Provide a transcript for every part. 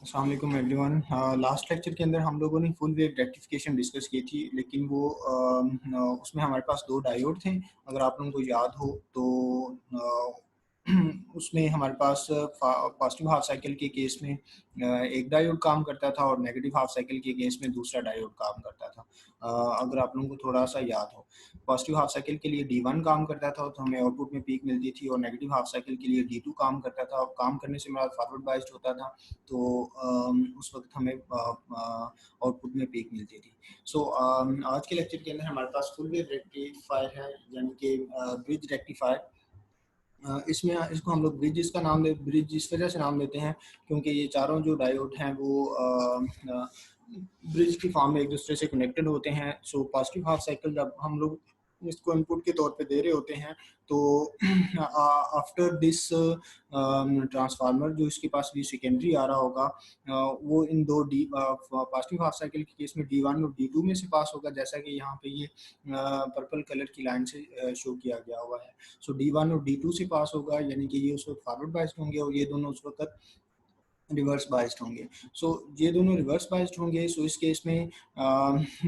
अस्सलाम वालेकुम everyone. Last lecture के अंदर हम लोगों ने फुल वेव रेक्टिफिकेशन डिस्कस की थी, लेकिन वो उसमें हमारे पास दो डायोड थे। अगर आप लोगों को याद हो तो उसमें हमारे पास पॉजिटिव हाफ साइकिल के केस में एक डायोड काम करता था और नेगेटिव हाफ साइकिल के केस में दूसरा डायोड काम करता था। अगर आप लोगों को थोड़ा सा याद हो, पॉजिटिव हाफ साइकिल के लिए D1 काम करता था तो हमें आउटपुट में पीक मिलती थी, और नेगेटिव हाफ साइकिल के लिए D2 काम करता था। काम करने से मेरा फॉरवर्ड बाइस्ड होता था, तो उस वक्त हमें आउटपुट में पीक मिलती थी। आज के लेक्चर के अंदर हमारे पास फुल वेव रेक्टिफायर है, यानी कि ब्रिज रेक्टिफायर। इसमें इसको हम लोग ब्रिज इसका नाम ब्रिज इस वजह से नाम देते हैं क्योंकि ये चारों जो डायोड हैं वो ब्रिज की फॉर्म में एक दूसरे से कनेक्टेड होते हैं। सो पॉजिटिव हाफ साइकिल जब हम लोग इसको इनपुट के तौर पे दे रहे होते हैं, तो आफ्टर दिस ट्रांसफार्मर जो इसके पास भी सेकेंडरी आ रहा होगा, वो इन दो पॉजिटिव हाफ साइकिल के केस में D1 और D2 में से पास होगा, जैसा कि यहाँ पे ये पर्पल कलर की लाइन से शो किया गया हुआ है। सो D1 और D2 से पास होगा, यानी कि ये उस वक्त फॉरवर्ड बाइस्ड होंगे और ये दोनों उस वक्त रिवर्स बाइस्ड होंगे। ये दोनों रिवर्स बाइस्ड होंगे। इस केस में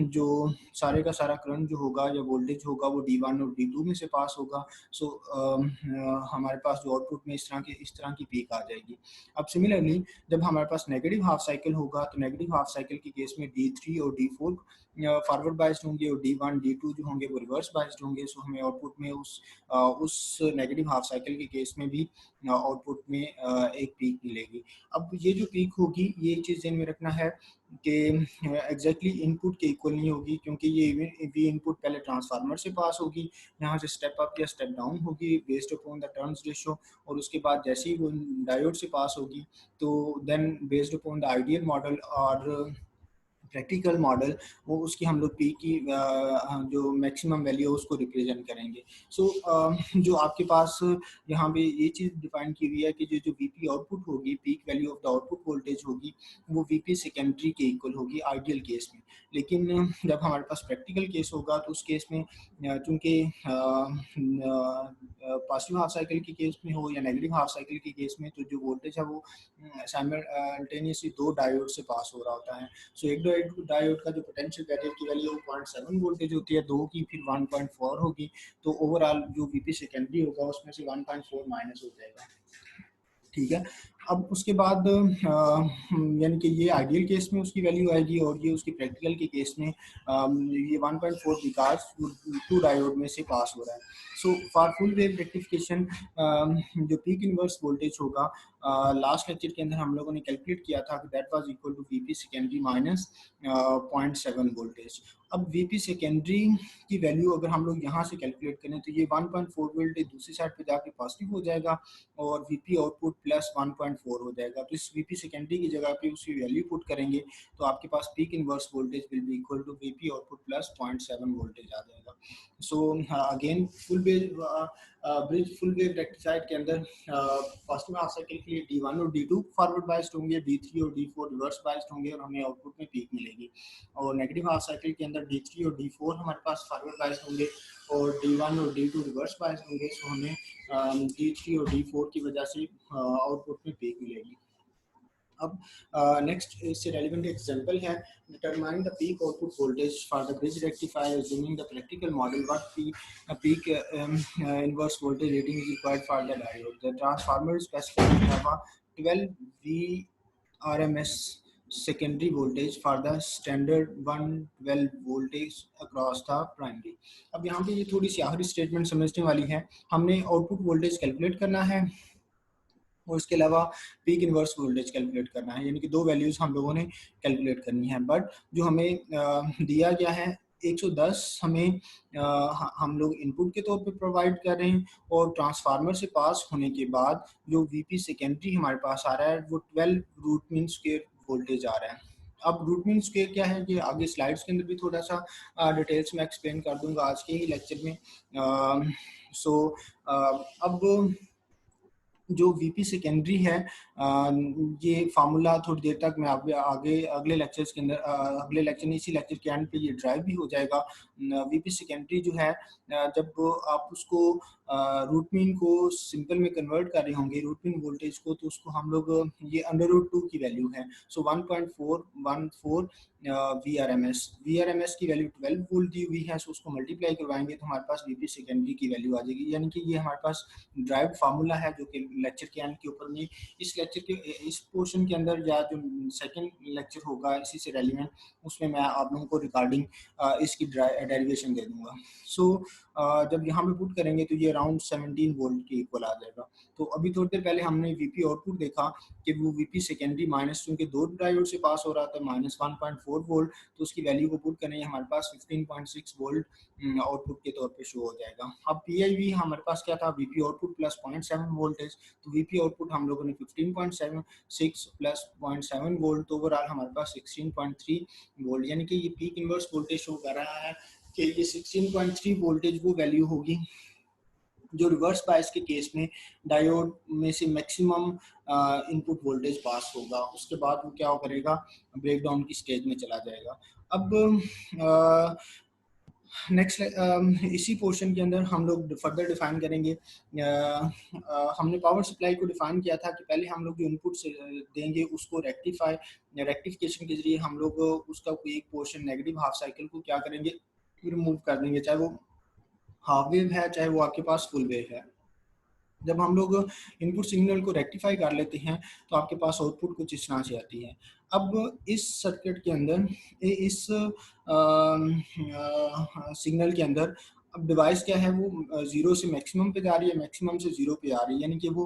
जो सारे का सारा करंट जो होगा या वोल्टेज होगा वो D1 और D2 में से पास होगा। हमारे पास जो आउटपुट में इस तरह की पीक आ जाएगी। अब सिमिलरली जब हमारे पास नेगेटिव हाफ साइकिल होगा, तो नेगेटिव हाफ साइकिल के केस में D3 और D4 फॉरवर्ड बाइस्ड होंगे और D1 D2 जो होंगे वो रिवर्स बाइस्ड होंगे। हमें आउटपुट में उस नेगेटिव हाफ साइकिल के केस में भी आउटपुट में एक पीक मिलेगी। अब ये जो पीक होगी, ये चीज़ ध्यान में रखना है कि एग्जैक्टली इनपुट के इक्वल नहीं होगी, क्योंकि ये वी इनपुट पहले ट्रांसफार्मर से पास होगी, यहाँ से स्टेप अप या स्टेप डाउन होगी based upon the turns ratio, और उसके बाद जैसे ही वो डायोड से पास होगी तो then based upon the ideal model और प्रैक्टिकल मॉडल, वो उसकी हम लोग पी की जो मैक्सिमम वैल्यू है उसको रिप्रेजेंट करेंगे। जो आपके पास यहाँ पे ये चीज़ डिफाइन की हुई है कि जो वीपी आउटपुट होगी, peak value of the output voltage होगी, वो वीपी सेकेंडरी के इक्वल होगी आइडियल केस में। लेकिन जब हमारे पास प्रैक्टिकल केस होगा तो उस केस में चूँकि पॉजिटिव हाफ साइकिल के केस में हो या नेगेटिव हाफ साइकिल के केस में, तो जो वोल्टेज है वो साइमल्टेनियसली दो डायोड से पास हो रहा होता है। एक डायोड का जो पोटेंशियल बैरियर की वैल्यू 0.7 वोल्टेज होती है, दो की फिर 1.4 होगी, तो ओवरऑल जो वीपी सेकेंडरी होगा उसमें से 1.4 माइनस हो जाएगा। ठीक है। अब उसके बाद यानी कि ये आइडियल केस में उसकी वैल्यू आएगी और ये उसकी प्रैक्टिकल के केस में ये 1.4 बिकॉज टू डायोड में से पास हो रहा है। फॉर फुल वेव रेक्टिफिकेशन जो पीक इनवर्स वोल्टेज होगा, लास्ट लेक्चर के अंदर हम लोगों ने कैलकुलेट किया था कि that was equal to VP secondary minus 0.7 voltage. अब वीपी सेकेंडरी की वैल्यू अगर हम लोग यहाँ से कैलकुलेट करें तो ये 1.4 वोल्टेज दूसरी साइड पे जाके पॉजिटिव हो जाएगा और वीपी आउटपुट प्लस 1.4 हो जाएगा। तो इस वीपी सेकेंडरी की जगह पे उसकी वैल्यू पुट करेंगे तो आपके पास peak inverse voltage will be equal to VP output plus 0.7 voltage आ जाएगा। Again full wave bridge full wave rectifier के अंदर पॉजिटिव हाफ साइकिल के लिए D1 और D2 फॉरवर्ड बाइस्ड होंगे, D3 और D4 रिवर्स बाइस्ड होंगे और हमें आउटपुट में पीक मिलेगी। और नेगेटिव हाफ साइकिल के अंदर D3 और D4 हमारे पास फॉरवर्ड बाइस्ड होंगे और D1 और D2 रिवर्स बाइस्ड होंगे। हमें D3 और D4 की वजह से आउटपुट में पीक मिलेगी। अब नेक्स्ट इससे रेलिवेंट एग्जांपल है, determine the peak output voltage for the bridge rectifier assuming the practical model. What peak inverse voltage rating is required for the diode. The transformer specified have a 12 VRMS secondary voltage for the standard 112 voltage across the primary। अब यहाँ पे ये थोड़ी सी आखिरी statement समझने वाली है। हमने आउटपुट वोल्टेज कैलकुलेट करना है और इसके अलावा पीक इनवर्स वोल्टेज कैलकुलेट करना है, यानी कि दो वैल्यूज हम लोगों ने कैलकुलेट करनी है। बट जो हमें दिया गया है 110 हमें हम लोग इनपुट के तौर पे प्रोवाइड कर रहे हैं और ट्रांसफार्मर से पास होने के बाद जो वीपी सेकेंडरी हमारे पास आ रहा है वो 12 रूट मीन स्क्वायर वोल्टेज आ रहा है। अब रूट मीन स्क्वायर क्या है, ये आगे स्लाइड्स के अंदर भी थोड़ा सा डिटेल्स में एक्सप्लेन कर दूंगा आज के ही लेक्चर में। अब जो वीपी सेकेंडरी है, ये फार्मूला थोड़ी देर तक मैं आगे अगले लेक्चर्स के अंदर अगले लेक्चर नहीं इसी लेक्चर के एंड पे ये ड्राइव भी हो जाएगा। वीपी सेकेंडरी जो है, जब आप उसको रूट मीन को सिंपल में कन्वर्ट कर रहे होंगे रूट मीन वोल्टेज को, तो उसको हम लोग ये अंडर रूट 2 की वैल्यू है, सो 1.414 वी आर एम एस की वैल्यू 12 वोल्ट दी हुई है, सो उसको मल्टीप्लाई करवाएंगे तो हमारे पास वीपी सेकेंडरी की वैल्यू आ जाएगी। यानी कि ये हमारे पास ड्राइव्ड फार्मूला है जो कि लेक्चर के एंड के ऊपर में इस लेक्चर के इस पोर्शन के अंदर या जो सेकंड लेक्चर होगा इसी से रेलिवेंट, उसमें मैं आप लोगों को रिगार्डिंग इसकी डेरिवेशन दे दूंगा। सो जब यहाँ पे पुट करेंगे तो ये अराउंड 17 वोल्ट के इक्वल आ जाएगा। तो अभी थोड़ी देर पहले हमने वीपी आउटपुट देखा कि वो वीपी सेकेंडरी माइनस, चूंकि दो डायोड से पास हो रहा था, -1.4 वोल्ट, तो उसकी वैल्यू को पुट करेंगे हमारे पास 15.6 वोल्ट आउटपुट के तौर पे शो हो जाएगा। अब पीआईवी हमारे पास क्या था, वीपी आउटपुट प्लस 0.7 वोल्टेज, तो वीपी आउटपुट हम लोगों ने 15.76 प्लस 0.7 वोल्ट, तो ओवरऑल हमारे पास 16.3 वोल्ट, यानी कि ये पीक इनवर्स वोल्टेज शो कर रहा है कि ये 16.3 वोल्टेज वो वैल्यू होगी जो रिवर्स बायस के केस में डायोड में से मैक्सिमम इनपुट वोल्टेज पास होगा, उसके बाद वो क्या करेगा, ब्रेकडाउन की स्टेज में चला जाएगा। अब नेक्स्ट इसी पोर्शन के अंदर हम लोग फर्दर डिफाइन करेंगे। हमने पावर सप्लाई को डिफाइन किया था कि पहले हम लोग जो इनपुट से देंगे उसको रेक्टिफिकेशन के जरिए हम लोग उसका कोई एक पोर्शन नेगेटिव हाफ साइकिल को क्या करेंगे, रिमूव कर देंगे, चाहे वो हाफ वेव है चाहे वो आपके पास फुल वेव है। जब हम लोग इनपुट सिग्नल को रेक्टिफाई कर लेते हैं तो आपके पास आउटपुट कुछ इस तरह से आती है। अब इस सर्किट के अंदर इस सिग्नल के अंदर अब डिवाइस क्या है, वो जीरो से मैक्सिमम पे जा रही है, मैक्सिमम से जीरो पे आ रही है, यानी कि वो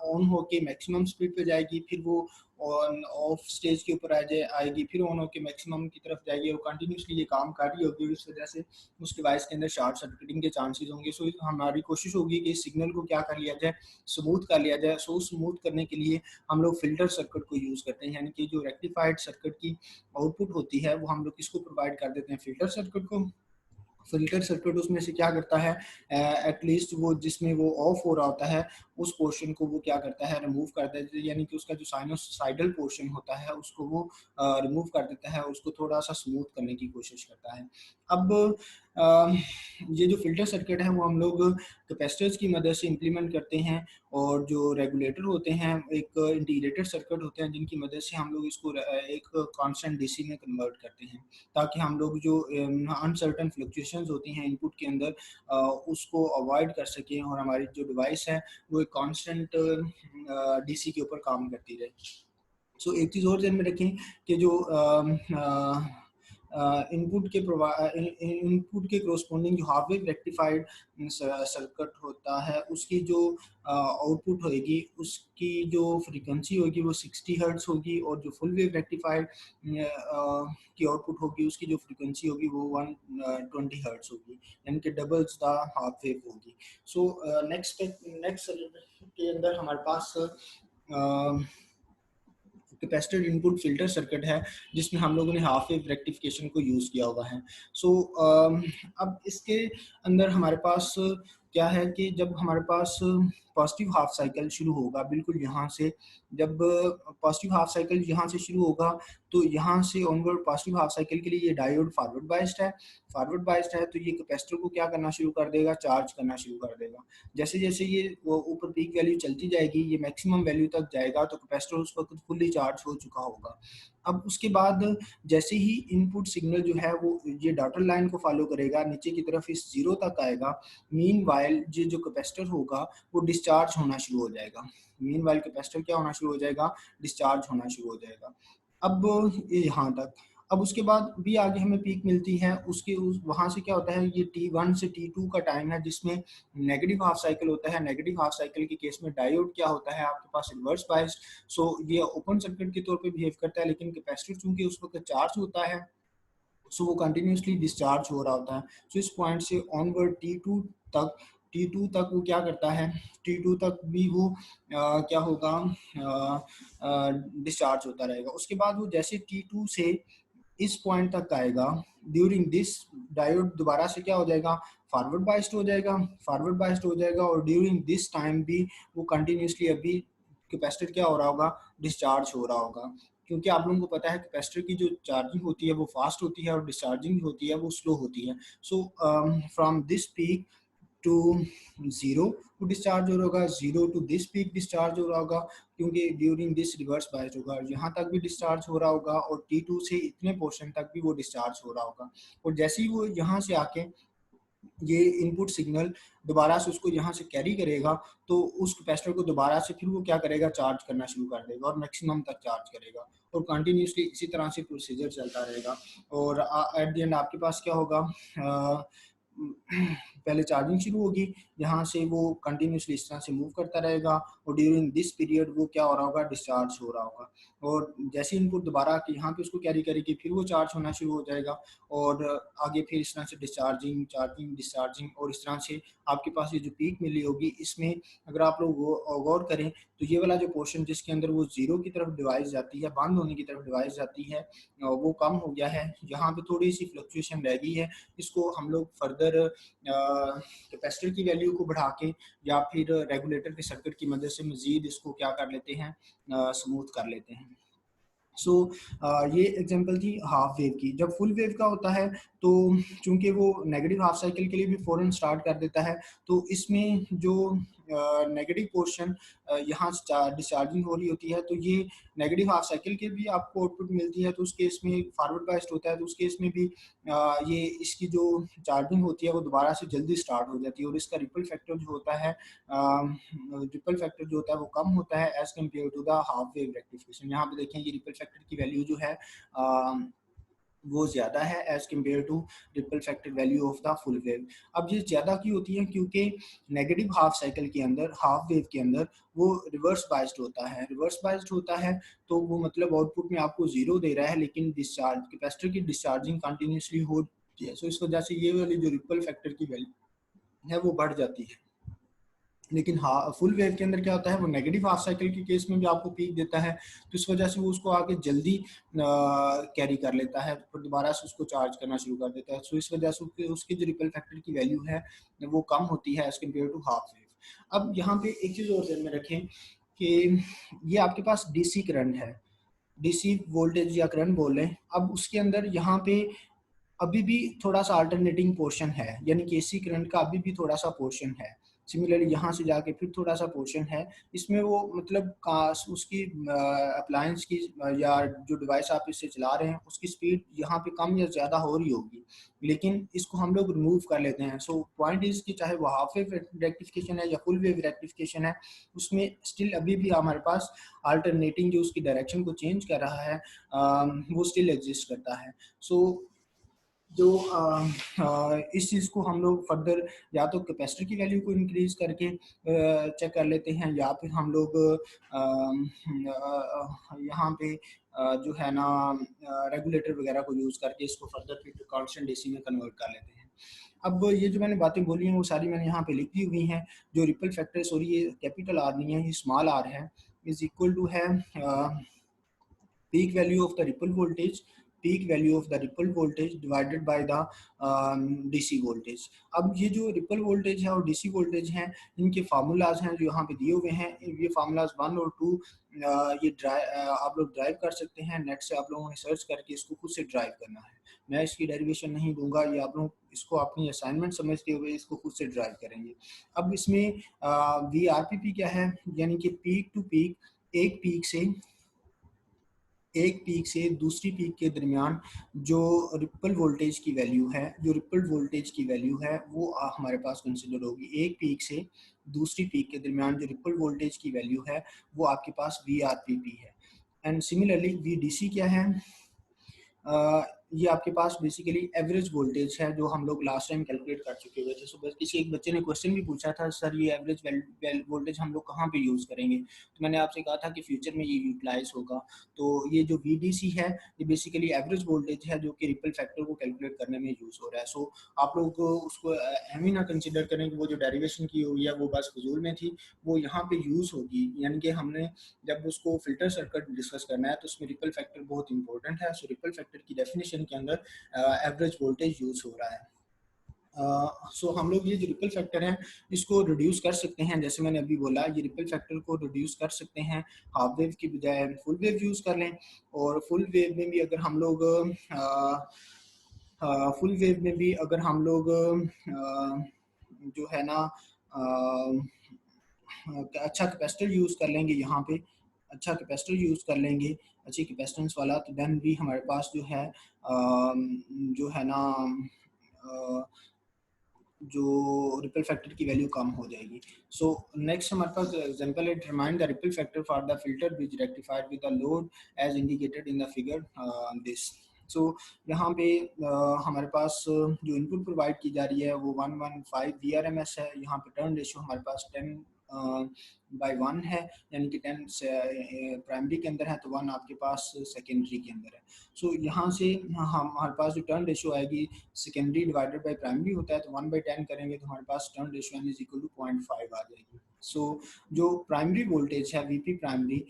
ऑन होके मैक्सिमम स्पीड पे जाएगी, फिर वो ऑन ऑफ स्टेज के ऊपर आएगी, फिर ऑन होके मैक्सिमम की तरफ जाएगी और कंटिन्यूसली ये काम कर रही होगी। इस वजह से उस डिवाइस के अंदर शॉर्ट सर्किटिंग के चांसेस होंगे। सो हमारी कोशिश होगी कि इस सिग्नल को क्या कर लिया जाए, स्मूथ कर लिया जाए। सो स्मूथ करने के लिए हम लोग फिल्टर सर्किट को यूज़ करते हैं, यानी कि जो रेक्टिफाइड सर्किट की आउटपुट होती है वो हम लोग किसको प्रोवाइड कर देते हैं, फिल्टर सर्किट को। फिल्टर सर्किट उसमें से क्या करता है, एटलीस्ट वो जिसमें वो ऑफ हो रहा होता है उस पोर्शन को वो क्या करता है, रिमूव कर देता है, यानी कि उसका जो साइनोसाइडल पोर्शन होता है उसको वो रिमूव कर देता है, उसको थोड़ा सा स्मूथ करने की कोशिश करता है। अब ये जो फिल्टर सर्किट है वो हम लोग कैपेसिटर्स की मदद से इम्प्लीमेंट करते हैं, और जो रेगुलेटर होते हैं एक इंटीग्रेटेड सर्किट होते हैं जिनकी मदद से हम लोग इसको एक कांस्टेंट डीसी में कन्वर्ट करते हैं, ताकि हम लोग जो अनसर्टन फ्लक्चुएशंस होती हैं इनपुट के अंदर उसको अवॉइड कर सकें और हमारी जो डिवाइस है वो एक कांस्टेंट डीसी के ऊपर काम करती रहे। सो एक चीज़ और ध्यान में रखें कि जो इनपुट के इनपुट के कोरस्पोंडिंग जो हाफ वेव रेक्टिफाइड सर्किट होता है उसकी जो आउटपुट होगी उसकी जो फ्रीक्वेंसी होगी वो 60 हर्ट्ज होगी, और जो फुल वेव रेक्टिफाइड की आउटपुट होगी उसकी जो फ्रीक्वेंसी होगी वो 120 हर्ट्ज होगी, यानी कि डबल्स द हाफ वेव होगी। सो नेक्स्ट के अंदर हमारे पास कैपेसिटर इनपुट फिल्टर सर्किट है जिसमें हम लोगों ने हाफ वेव रेक्टिफिकेशन को यूज़ किया हुआ है। सो अब इसके अंदर हमारे पास क्या है कि जब हमारे पास पॉजिटिव हाफ साइकिल शुरू होगा, बिल्कुल यहाँ से जब पॉजिटिव हाफ साइकिल यहाँ से शुरू होगा तो यहाँ से ऑनवर्ड पॉजिटिव हाफ साइकिल के लिए ये डायोड फॉरवर्ड बाइस्ड है, तो ये कैपेसिटर को क्या करना शुरू कर देगा, चार्ज करना शुरू कर देगा। जैसे जैसे ये ऊपर पीक वैल्यू चलती जाएगी, ये मैक्सिमम वैल्यू तक जाएगा तो कैपेसिटर उस वक्त फुल्ली चार्ज हो चुका होगा। अब उसके बाद जैसे ही इनपुट सिग्नल जो है वो ये डॉटर लाइन को फॉलो करेगा, नीचे की तरफ इस जीरो तक आएगा, मीन वाइल ये जो कैपेसिटर होगा वो डिस्चार्ज होना शुरू हो जाएगा। मीन वाइल कैपेसिटर क्या होना शुरू हो जाएगा, डिस्चार्ज होना शुरू हो जाएगा। अब ये यहाँ तक, अब उसके बाद भी आगे हमें पीक मिलती है, उसके वहाँ से क्या होता है, ये T1 से T2 का टाइम है जिसमें नेगेटिव हाफ साइकिल होता है। नेगेटिव हाफ साइकिल के केस में डायोड क्या होता है आपके पास, रिवर्स बायस्ड, सो ये ओपन सर्किट के तौर पे बिहेव करता है, लेकिन कैपेसिटर चूंकि उस वक्त चार्ज होता है सो वो कंटिन्यूसली डिस्चार्ज हो रहा होता है। सो इस पॉइंट से ऑनवर्ड T2 तक वो क्या करता है, T2 तक भी वो क्या होगा, डिस्चार्ज होता रहेगा। उसके बाद वो जैसे T2 से इस पॉइंट तक आएगा, ड्यूरिंग दिस डायोड दोबारा से क्या हो जाएगा, फॉरवर्ड बाइस्ड हो जाएगा, और ड्यूरिंग दिस टाइम भी वो कंटिन्यूसली अभी कैपेसिटर क्या हो रहा होगा, डिस्चार्ज हो रहा होगा। क्योंकि आप लोगों को पता है कैपेसिटर की जो चार्जिंग होती है वो फास्ट होती है और डिस्चार्जिंग होती है वो स्लो होती है। So from this peak to zero को डिस्चार्ज हो रहा होगा, zero to this peak discharge हो रहा होगा क्योंकि ड्यूरिंग दिस रिवर्स बायस होगा, यहाँ तक भी डिस्चार्ज हो रहा होगा और T2 से इतने पोर्शन तक भी वो डिस्चार्ज हो रहा होगा। और जैसे ही वो यहाँ से आके ये इनपुट सिग्नल दोबारा से उसको यहाँ से कैरी करेगा तो उस कैपेसिटर को दोबारा से फिर वो क्या करेगा, चार्ज करना शुरू कर देगा और मैक्सिमम तक चार्ज करेगा और कंटिन्यूसली इसी तरह से प्रोसीजर चलता रहेगा। और एट द एंड आपके पास क्या होगा, पहले चार्जिंग शुरू होगी, यहाँ से वो कंटिन्यूसली इस तरह से मूव करता रहेगा और ड्यूरिंग दिस पीरियड वो क्या हो रहा होगा, डिस्चार्ज हो रहा होगा। और जैसे इनपुट दोबारा कि यहाँ पे उसको कैरी करेगी फिर वो चार्ज होना शुरू हो जाएगा और आगे फिर इस तरह से डिस्चार्जिंग, चार्जिंग, डिस्चार्जिंग और इस तरह से आपके पास ये जो पीक मिली होगी, इसमें अगर आप लोग गौर करें तो ये वाला जो पोर्शन जिसके अंदर वो जीरो की तरफ डिवाइस जाती है, बंद होने की तरफ डिवाइस जाती है, वो कम हो गया है। यहाँ पे थोड़ी सी फ्लक्चुएशन रह गई है, इसको हम लोग फर्दर कैपेसिटर की वैल्यू को बढ़ा के या फिर रेगुलेटर के सर्किट की मदद से मजीद इसको क्या कर लेते हैं, स्मूथ कर लेते हैं। सो ये एग्जांपल थी हाफ वेव की। जब फुल वेव का होता है तो चूंकि वो नेगेटिव हाफ साइकिल के लिए भी फ़ौरन स्टार्ट कर देता है, तो इसमें जो नेगेटिव पोर्शन यहाँ से डिस्चार्जिंग हो रही होती है, तो ये नेगेटिव हाफ साइकिल के भी आपको आउटपुट मिलती है, तो उस केस में फॉरवर्ड बायस्ड होता है, तो उस केस में भी ये इसकी जो चार्जिंग होती है वो दोबारा से जल्दी स्टार्ट हो जाती है और इसका रिपल फैक्टर जो होता है, रिपल फैक्टर जो होता है वो कम होता है as compare to the half wave rectification. यहाँ पे देखें ये रिपल फैक्टर की वैल्यू जो है वो ज़्यादा है as compare to ripple factor value of the full wave. अब ये ज़्यादा क्यों होती है, क्योंकि नेगेटिव हाफ साइकिल के अंदर, हाफ वेव के अंदर वो रिवर्स बाइस्ड होता है। रिवर्स बाइस्ड होता है तो वो मतलब आउटपुट में आपको जीरो दे रहा है लेकिन डिस्चार्ज कैपेसिटर की डिस्चार्जिंग कंटिन्यूसली होती है, सो इस वजह से ये वाली जो रिपल फैक्टर की वैल्यू है वो बढ़ जाती है। लेकिन फुल वेव के अंदर क्या होता है, वो नेगेटिव हाफ साइकिल के केस में भी आपको पीक देता है, तो इस वजह से वो उसको आगे जल्दी कैरी कर लेता है, फिर दोबारा से उसको चार्ज करना शुरू कर देता है। सो इस वजह से उसकी जो रिपल फैक्टर की वैल्यू है वो कम होती है as compare to half wave. अब यहाँ पे एक चीज़ और ध्यान में रखें कि ये आपके पास डीसी करंट है, डीसी वोल्टेज या करंट बोल रहे हैं। अब उसके अंदर यहाँ पे अभी भी थोड़ा सा अल्टरनेटिंग पोर्शन है, यानी कि एसी करंट का अभी भी थोड़ा सा पोर्शन है। सिमिलरली यहाँ से जाके फिर थोड़ा सा पोर्शन है, इसमें वो मतलब उसकी अप्लायंस की या जो डिवाइस आप इससे चला रहे हैं उसकी स्पीड यहाँ पे कम या ज़्यादा हो रही होगी, लेकिन इसको हम लोग रिमूव कर लेते हैं। सो पॉइंट इज कि चाहे वो हाफ वेव रेक्टिफिकेशन है या फुल वेव रेक्टिफिकेशन है, उसमें स्टिल अभी भी हमारे पास अल्टरनेटिंग जो उसकी डायरेक्शन को चेंज कर रहा है वो स्टिल एग्जिस्ट करता है। सो जो इस चीज़ को हम लोग फर्दर या तो कैपेसिटर की वैल्यू को इंक्रीज करके चेक कर लेते हैं या फिर हम लोग यहाँ पे जो है ना रेगुलेटर वगैरह को यूज़ करके इसको फर्दर फिर कांस्टेंट डीसी में कन्वर्ट कर लेते हैं। अब ये जो मैंने बातें बोली हैं वो सारी मैंने यहाँ पे लिखी हुई हैं। जो रिपल फैक्टर, सॉरी ये कैपिटल आर नहीं है, ये स्मॉल आर है, इज इक्वल टू है peak value of the ripple voltage, peak value of the ripple voltage divided by the DC voltage। अब ये जो रिपल वोल्टेज है और DC वोल्टेज हैं, इनके फार्मूलाज हैं जो यहाँ पे दिए हुए हैं। ये फार्मूलाज 1 और 2 ये आप लोग ड्राइव कर सकते हैं, नेट से आप लोगों ने सर्च करके इसको खुद से ड्राइव करना है। मैं इसकी डेरिवेशन नहीं दूंगा, ये आप लोग इसको अपनी असाइनमेंट समझते हुए इसको खुद से ड्राइव करेंगे। अब इसमें VRPP क्या है, यानी कि पीक टू पीक, एक पीक से दूसरी पीक के दरमियान जो रिपल वोल्टेज की वैल्यू है, वो हमारे पास कंसिडर होगी। एक पीक से दूसरी पीक के दरमियान जो रिपल वोल्टेज की वैल्यू है वो आपके पास VRPP है। एंड सिमिलरली VDC क्या है, ये आपके पास बेसिकली एवरेज वोल्टेज है जो हम लोग लास्ट टाइम कैलकुलेट कर चुके हुए थे। सो बस किसी एक बच्चे ने क्वेश्चन भी पूछा था, सर ये एवरेज वोल्टेज हम लोग कहाँ पे यूज़ करेंगे, तो मैंने आपसे कहा था कि फ्यूचर में ये यूटिलाइज होगा। तो ये जो VDC है ये बेसिकली एवरेज वोल्टेज है जो कि रिपल फैक्टर को कैलकुलेट करने में यूज़ हो रहा है। सो आप लोग उसको अहम ही ना कंसिडर करें कि वो जो डेरिवेशन की हुई है वो बस फजूल में थी, वो यहाँ पे यूज़ होगी। यानी कि हमने जब उसको फिल्टर सर्किट डिस्कस करना है तो उसमें रिपल फैक्टर बहुत इंपॉर्टेंट है। सो रिपल फैक्टर की डेफिनेशन के अंदर एवरेज वोल्टेज यूज हो रहा है। सो हम लोग ये जो रिपल फैक्टर है इसको रिड्यूस कर सकते हैं, जैसे मैंने अभी बोला ये रिपल फैक्टर को रिड्यूस कर सकते हैं, हाफ वेव की बजाय फुल वेव यूज कर लें। और फुल वेव में भी अगर हम लोग जो है ना अच्छा कैपेसिटर यूज़ कर लेंगे, यहाँ पे अच्छा कैपेसिटर यूज़ कर लेंगे, अच्छी कैपेसिटेंस वाला, तो देन भी हमारे पास जो है ना जो रिपल फैक्टर की वैल्यू कम हो जाएगी। सो नेक्स्ट हमारे पास एग्जांपल है, determine the ripple factor for the filter which rectified with the load as indicated in the figure this. So यहाँ पे हमारे पास जो इनपुट प्रोवाइड की जा रही है वो 115 VRMS है। यहाँ पे टर्न रेशियो हमारे पास 10/1 है, यानी कि 10 प्राइमरी के अंदर है तो 1 आपके पास सेकेंडरी के अंदर है। सो यहाँ से हमारे पास जो टर्न रेशियो आएगी, सेकेंडरी डिवाइडेड बाय प्राइमरी होता है, तो 1/10 करेंगे तो हमारे पास turn ratio n is equal to 0.5 आ जाएगी। सो जो प्राइमरी वोल्टेज है वीपी प्राइमरी,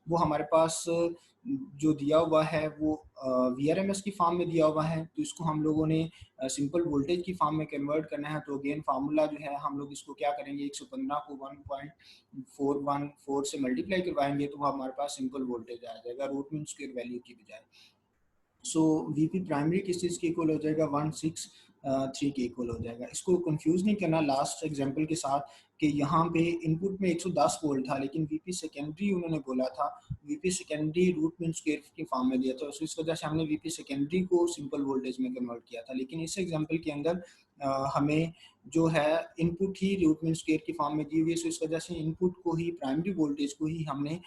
वो हमारे पास जो दिया हुआ है वो VRMS की फॉर्म में दिया हुआ है, तो इसको हम लोगों ने सिंपल वोल्टेज की फॉर्म में कन्वर्ट करना है। तो अगेन फार्मूला जो है हम लोग इसको क्या करेंगे, 115 को 1.414 से मल्टीप्लाई करवाएंगे तो हमारे पास सिंपल वोल्टेज आ जाएगा रूट मीन स्क्वायर वैल्यू की बजाय। सो वीपी प्राइमरी किस चीज़ के इक्वल हो जाएगा, 163 के इक्वल हो जाएगा। इसको कंफ्यूज नहीं करना लास्ट एग्जांपल के साथ कि यहाँ पे इनपुट में 110 वोल्ट था, लेकिन वीपी सेकेंडरी उन्होंने बोला था, VP secondary root mean square की फॉर्म में दिया था, तो इस वजह से हमने वीपी सेकेंडरी को सिंपल वोल्टेज में कन्वर्ट किया था। लेकिन इस एग्जाम्पल के अंदर हमें जो है इनपुट ही रूट मीन स्क्वायर की फॉर्म में दी हुई है, सो इस वजह से इनपुट को ही, प्राइमरी वोल्टेज को ही हमने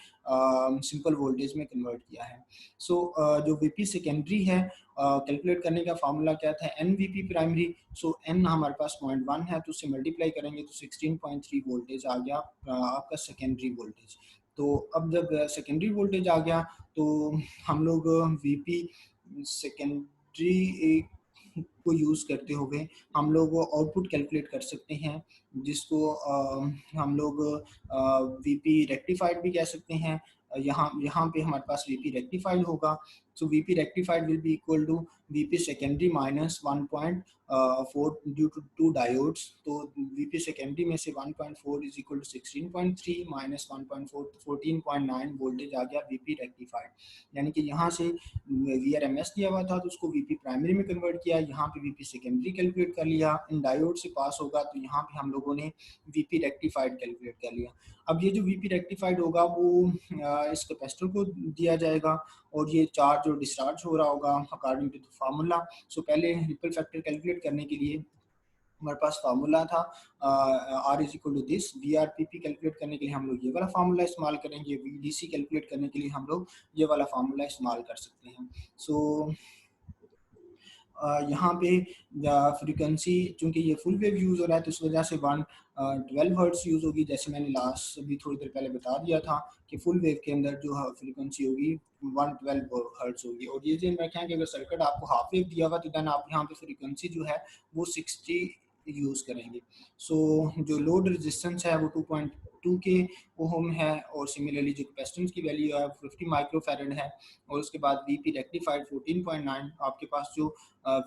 सिंपल वोल्टेज में कन्वर्ट किया है। सो जो वीपी सेकेंडरी है, कैलकुलेट करने का फार्मूला क्या था, एन वीपी प्राइमरी। सो एन हमारे पास 0.1 है, तो उससे मल्टीप्लाई करेंगे तो 16.3 वोल्टेज आ गया आपका सेकेंडरी वोल्टेज। तो अब जब सेकेंडरी वोल्टेज आ गया तो हम लोग वीपी सेकेंडरी को यूज़ करते हुए हम लोग आउटपुट कैलकुलेट कर सकते हैं, जिसको हम लोग वीपी रेक्टिफाइड भी कह सकते हैं। यहाँ पे हमारे पास वीपी रेक्टिफाइड होगा, so VP rectified will be equal to VP secondary minus 1.4 due to 2 diodes. तो वीपी सेकेंडरी में से 1.4 is equal to 16.3 minus 1.4 14.9 voltage आ गया वीपी रेक्टिफाइड। यानी कि यहाँ से VRMS दिया हुआ था तो उसको वीपी प्राइमरी में कन्वर्ट किया, यहाँ पे वीपी सेकेंडरी कैलकुलेट कर लिया, इन डायोड से पास होगा तो यहाँ पे हम लोगों ने वीपी रेक्टिफाइड कैलकुलेट कर लिया। अब ये जो वीपी रेक्टिफाइड होगा वो इस कैपेसिटर को दिया जाएगा और ये चार्ज और डिस्चार्ज हो रहा होगा according to the formula. So पहले रिपल फैक्टर कैलकुलेट करने के लिए हमारे पास फार्मूला था R is equal to this. VRPP calculate करने के लिए हम लोग ये वाला फार्मूला इस्तेमाल करेंगे, VDC कैलकुलेट करने के लिए हम लोग ये वाला फार्मूला इस्तेमाल कर सकते हैं। सो यहाँ पे फ्रीक्वेंसी चूंकि ये फुल वेव यूज़ हो रहा है तो इस वजह से 112 हर्ट्स यूज़ होगी, जैसे मैंने लास्ट अभी थोड़ी देर पहले बता दिया था कि फुल वेव के अंदर जो फ्रीक्वेंसी होगी 112 हर्ट्स होगी। और ये ध्यान रखें कि अगर सर्किट आपको हाफ वेव दिया हुआ तो देन आप यहाँ पे फ्रीक्वेंसी जो है वो 60 यूज़ करेंगे। सो जो लोड रेजिस्टेंस है वो 2.2 के ओम है, और सिमिलरली जो कैपेसिटेंस की वैल्यू है 50 माइक्रोफैरड है, और उसके बाद वीपी रेक्टिफाइड 14.9, आपके पास जो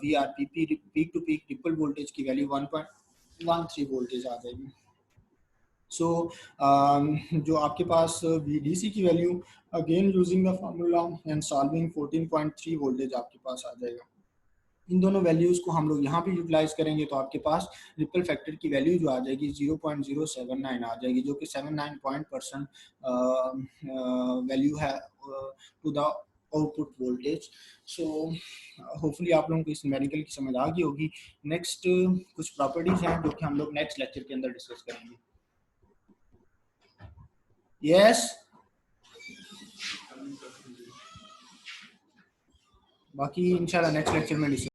VRPP peak to peak ripple voltage की वैल्यू 1.13 वोल्टेज आ जाएगी। सो जो आपके पास VDC की value again using the formula and solving 14.3 voltage आपके पास आ जाएगा। इन दोनों वैल्यूज़ को हम लोग यहाँ पे यूटिलाइज करेंगे तो आपके पास रिपल फैक्टर की वैल्यू जो आ जाएगी 0.079 आ जाएगी, जो कि 79% वैल्यू है to the output voltage. So hopefully आप लोगों को इस मेडिकल की समझ आ गई होगी। नेक्स्ट कुछ प्रॉपर्टीज हैं जो कि हम लोग नेक्स्ट लेक्चर के अंदर डिस्कस करेंगे। यस बाकी इंशाल्लाह नेक्स्ट लेक्चर में डिस्कस